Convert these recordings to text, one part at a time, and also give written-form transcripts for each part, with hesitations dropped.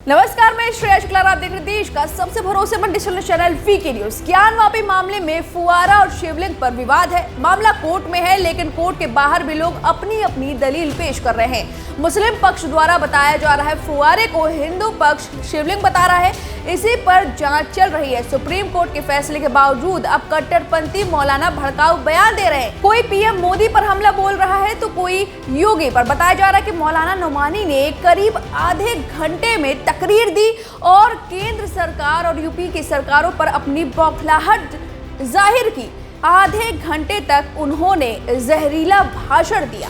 नमस्कार, मैं श्रेया शुक्ला, आप देख रहे हैं देश का सबसे भरोसेमंद digital channel VK news. Gyanvapi मामले में फुआरा और शिवलिंग पर विवाद है। मामला कोर्ट में है, लेकिन कोर्ट के बाहर भी लोग अपनी अपनी दलील पेश कर रहे हैं। मुस्लिम पक्ष द्वारा बताया जा रहा है फुआरे को, हिंदू पक्ष शिवलिंग बता रहा है। इसी पर जांच चल रही है। सुप्रीम कोर्ट के फैसले के बावजूद अब कट्टरपंथी मौलाना भड़काऊ बयान दे रहे हैं। कोई पीएम मोदी पर हमला बोल रहा है तो कोई योगी पर। बताया जा रहा है कि मौलाना नुमानी ने करीब आधे घंटे में तकरीर दी और केंद्र सरकार और यूपी की सरकारों पर अपनी बौखलाहट जाहिर की। आधे घंटे तक उन्होंने जहरीला भाषण दिया।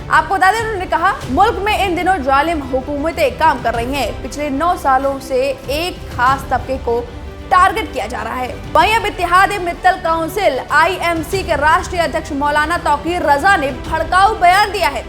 आपको बता दें, उन्होंने कहा मुल्क में इन दिनों जालिम हुकूमतें काम कर रही हैं। पिछले 9 सालों से एक खास तबके को टारगेट किया जा रहा है। वहीं अब इत्तेहाद मित्तल काउंसिल IMC के राष्ट्रीय अध्यक्ष मौलाना तौकीर रजा ने भड़काऊ बयान दिया है।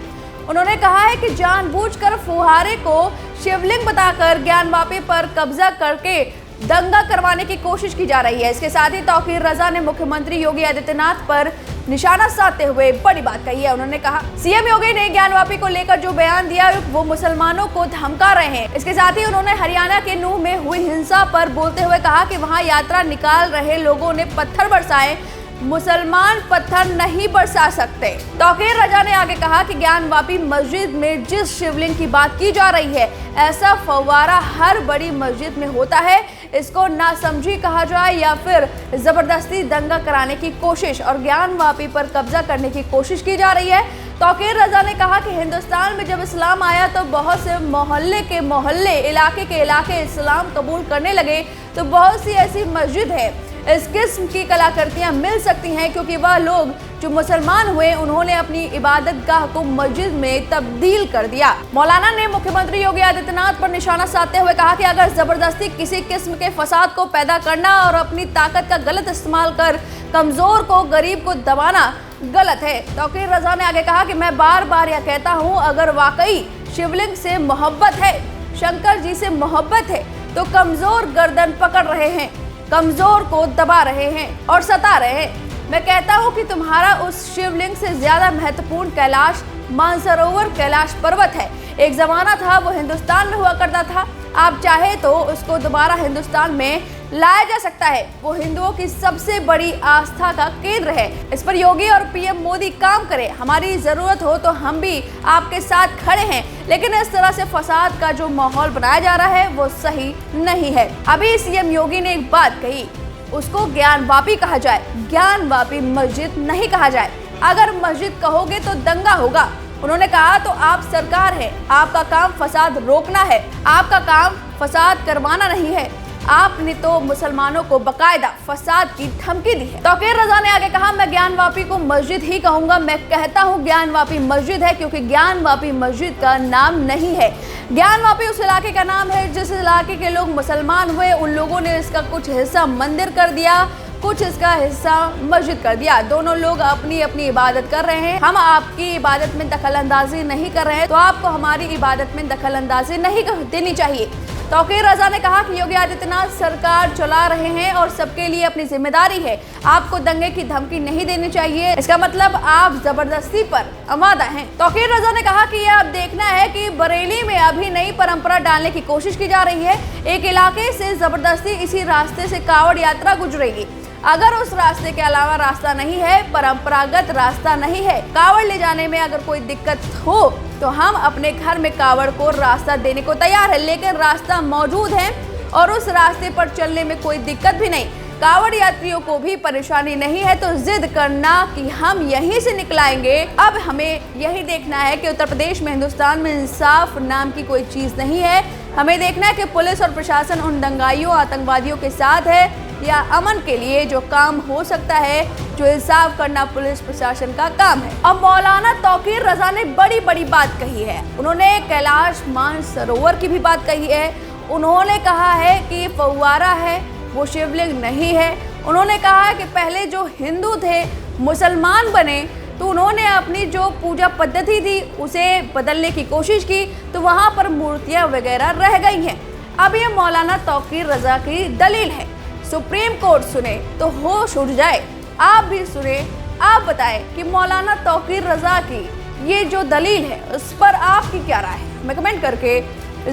उन्होंने कहा है कि जानबूझकर फुहारे को शिवलिंग बताकर ज्ञानवापी पर कब्जा करके दंगा करवाने की कोशिश की जा रही है। इसके साथ ही तौकीर रजा ने मुख्यमंत्री योगी आदित्यनाथ पर निशाना साधते हुए बड़ी बात कही है। उन्होंने कहा सीएम योगी ने ज्ञानवापी को लेकर जो बयान दिया वो मुसलमानों को धमका रहे हैं। इसके साथ ही उन्होंने हरियाणा के नूह में हुई हिंसा पर बोलते हुए कहा कि वहां यात्रा निकाल रहे लोगों ने पत्थर बरसाए, मुसलमान पत्थर नहीं बरसा सकते। तौकीर रजा ने आगे कहा कि ज्ञानवापी मस्जिद में जिस शिवलिंग की बात की जा रही है, ऐसा फव्वारा हर बड़ी मस्जिद में होता है। इसको नासमझी कहा जाए या फिर जबरदस्ती दंगा कराने की कोशिश और ज्ञानवापी पर कब्जा करने की कोशिश की जा रही है। तौकीर रजा ने कहा कि हिंदुस्तान में जब इस्लाम आया तो बहुत से मोहल्ले के मोहल्ले, इलाके के इलाके इस्लाम कबूल करने लगे। तो बहुत सी ऐसी मस्जिद है इस किस्म की कलाकृतियां मिल सकती हैं, क्योंकि वह लोग जो मुसलमान हुए उन्होंने अपनी इबादत गाह को मस्जिद में तब्दील कर दिया। मौलाना ने मुख्यमंत्री योगी आदित्यनाथ पर निशाना साधते हुए कहा कि अगर जबरदस्ती किसी किस्म के फसाद को पैदा करना और अपनी ताकत का गलत इस्तेमाल कर कमजोर को, गरीब को दबाना गलत है। तौकीर रजा ने आगे कहा कि मैं बार बार यह कहता हूँ, अगर वाकई शिवलिंग से मोहब्बत है, शंकर जी से मोहब्बत है, तो कमजोर गर्दन पकड़ रहे हैं, कमजोर को दबा रहे हैं और सता रहे हैं। मैं कहता हूं कि तुम्हारा उस शिवलिंग से ज्यादा महत्वपूर्ण कैलाश मानसरोवर कैलाश पर्वत है। एक जमाना था वो हिंदुस्तान में हुआ करता था। आप चाहे तो उसको दोबारा हिंदुस्तान में लाया जा सकता है। वो हिंदुओं की सबसे बड़ी आस्था का केंद्र है। इस पर योगी और पीएम मोदी काम करें। हमारी जरूरत हो तो हम भी आपके साथ खड़े हैं, लेकिन इस तरह से फसाद का जो माहौल बनाया जा रहा है वो सही नहीं है। अभी सीएम योगी ने एक बात कही, उसको ज्ञानवापी कहा जाए, ज्ञानवापी मस्जिद नहीं कहा जाए। अगर मस्जिद कहोगे तो दंगा होगा। उन्होंने कहा तो आप सरकार है, आपका काम फसाद रोकना है, आपका काम फसाद करवाना नहीं है। आपने तो मुसलमानों को बकायदा फसाद की धमकी दी है। तौकीर रजा ने आगे कहा मैं ज्ञानवापी को मस्जिद ही कहूंगा। मैं कहता हूं ज्ञानवापी मस्जिद है, क्योंकि ज्ञानवापी मस्जिद का नाम नहीं है। ज्ञानवापी उस इलाके का नाम है जिस इलाके के लोग मुसलमान हुए। उन लोगों ने इसका कुछ हिस्सा मंदिर कर दिया, कुछ इसका हिस्सा मस्जिद कर दिया। दोनों लोग अपनी अपनी इबादत कर रहे हैं। हम आपकी इबादत में दखल अंदाजी नहीं कर रहे हैं, तो आपको हमारी इबादत में दखल अंदाजी नहीं देनी चाहिए। तौकीर रजा ने कहा कि योगी आदित्यनाथ सरकार चला रहे हैं और सबके लिए अपनी जिम्मेदारी है। आपको दंगे की धमकी नहीं देनी चाहिए। इसका मतलब आप जबरदस्ती पर आमादा हैं। तौकीर रजा ने कहा कि यह अब देखना है कि बरेली में अभी नई परंपरा डालने की कोशिश की जा रही है। एक इलाके से जबरदस्ती इसी रास्ते से कावड़ यात्रा गुजरेगी। अगर उस रास्ते के अलावा रास्ता नहीं है, परंपरागत रास्ता नहीं है, कावड़ ले जाने में अगर कोई दिक्कत हो तो हम अपने घर में कावड़ को रास्ता देने को तैयार है, लेकिन रास्ता मौजूद है और उस रास्ते पर चलने में कोई दिक्कत भी नहीं, कावड़ यात्रियों को भी परेशानी नहीं है, तो जिद करना कि हम यहीं से निकलाएंगे। अब हमें यही देखना है कि उत्तर प्रदेश में, हिंदुस्तान में इंसाफ नाम की कोई चीज नहीं है। हमें देखना है कि पुलिस और प्रशासन उन दंगाइयों, आतंकवादियों के साथ है या अमन के लिए जो काम हो सकता है, जो इंसाफ करना पुलिस प्रशासन का काम है। अब मौलाना तौकीर रजा ने बड़ी बड़ी बात कही है। उन्होंने कैलाश मानसरोवर की भी बात कही है। उन्होंने कहा है कि फव्वारा है वो शिवलिंग नहीं है। उन्होंने कहा है कि पहले जो हिंदू थे मुसलमान बने तो उन्होंने अपनी जो पूजा पद्धति थी उसे बदलने की कोशिश की, तो वहाँ पर मूर्तियाँ वगैरह रह गई हैं। अब ये मौलाना तौकीर रजा की दलील है। सुप्रीम कोर्ट सुने तो होश उड़ जाए। आप भी सुने, आप बताएं कि मौलाना तौकीर रजा की ये जो दलील है उस पर आपकी क्या राय है, हमें कमेंट करके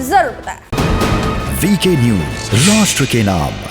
जरूर बताएं। वीके न्यूज, राष्ट्र के नाम।